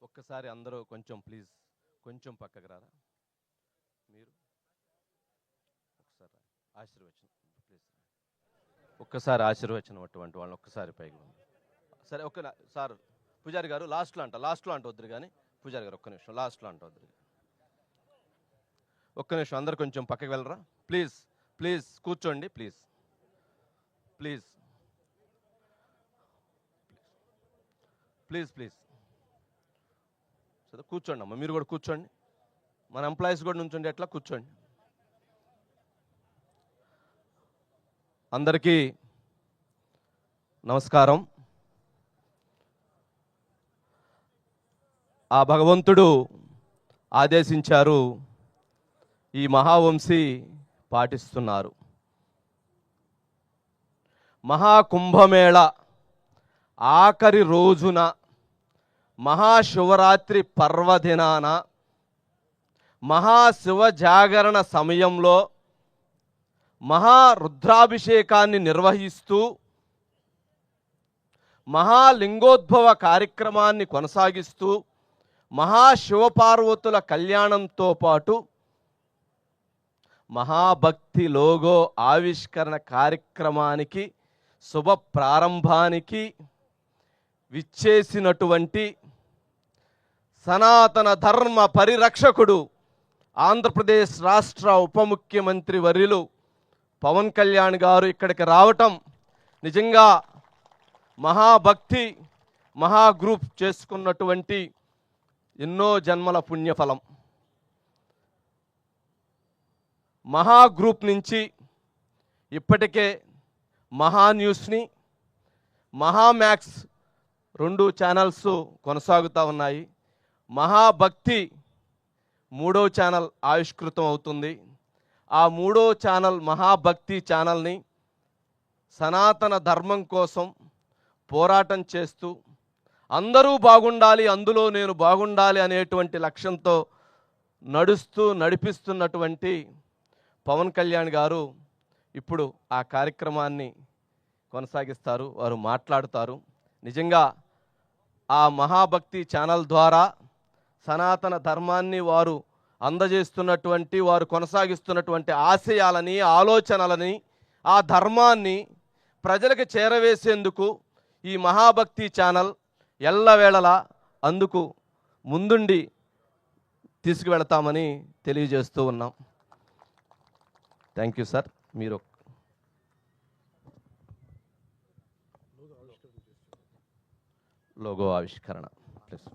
ఒక్కసారి అందరూ కొంచెం ప్లీజ్ కొంచెం పక్కకు రారా మీరు ఒకసారి ఆశీర్వచనం ప్లీజ్ ఒక్కసారి ఆశీర్వచనం అటువంటి వాళ్ళని ఒక్కసారి పైకి సరే సార్ పూజారి గారు లాస్ట్లో అంట వద్దురు కానీ పూజారి గారు ఒక్క నిమిషం లాస్ట్లో అంట వద్దురు ఒక్క నిమిషం అందరు కొంచెం పక్కకి వెళ్ళరా ప్లీజ్ ప్లీజ్ కూర్చోండి ప్లీజ్ ప్లీజ్ ప్లీజ్ ప్లీజ్ సరే కూర్చోండి అమ్మ మీరు కూడా కూర్చోండి మన ఎంప్లాయీస్ కూడా నుంచోండి ఎట్లా కూర్చోండి అందరికీ నమస్కారం ఆ భగవంతుడు ఆదేశించారు ఈ మహావంశీ పాటిస్తున్నారు మహాకుంభమేళ ఆఖరి రోజున మహాశివరాత్రి పర్వదినాన మహాశివ జాగరణ సమయంలో మహారుద్రాభిషేకాన్ని నిర్వహిస్తూ మహాలింగోద్భవ కార్యక్రమాన్ని కొనసాగిస్తూ మహాశివపార్వతుల కళ్యాణంతో పాటు మహాభక్తి లోగో ఆవిష్కరణ కార్యక్రమానికి శుభ ప్రారంభానికి విచ్చేసినటువంటి సనాతన ధర్మ పరిరక్షకుడు ఆంధ్రప్రదేశ్ రాష్ట్ర ఉప ముఖ్యమంత్రి వర్యులు పవన్ కళ్యాణ్ గారు ఇక్కడికి రావటం నిజంగా మహాభక్తి మహాగ్రూప్ చేసుకున్నటువంటి ఎన్నో జన్మల పుణ్యఫలం మహాగ్రూప్ నుంచి ఇప్పటికే మహాన్యూస్ని మహామ్యాక్స్ 2 ఛానల్స్ కొనసాగుతూ ఉన్నాయి మహాభక్తి 3వ ఛానల్ ఆవిష్కృతం అవుతుంది ఆ 3వ ఛానల్ మహాభక్తి ఛానల్ని సనాతన ధర్మం కోసం పోరాటం చేస్తూ అందరూ బాగుండాలి అందులో నేను బాగుండాలి అనేటువంటి లక్ష్యంతో నడిపిస్తున్నటువంటి పవన్ కళ్యాణ్ గారు ఇప్పుడు ఆ కార్యక్రమాన్ని కొనసాగిస్తారు వారు మాట్లాడుతారు నిజంగా ఆ మహాభక్తి ఛానల్ ద్వారా సనాతన ధర్మాన్ని వారు అందజేస్తున్నటువంటి వారు కొనసాగిస్తున్నటువంటి ఆశయాలని ఆలోచనలని ఆ ధర్మాన్ని ప్రజలకు చేరవేసేందుకు ఈ మహాభక్తి ఛానల్ ఎల్లవేళలా అందుకు ముందుండి తీసుకువెళతామని తెలియజేస్తూ ఉన్నాం థ్యాంక్ యూ సార్ మీరు లోగో ఆవిష్కరణ ప్లీజ్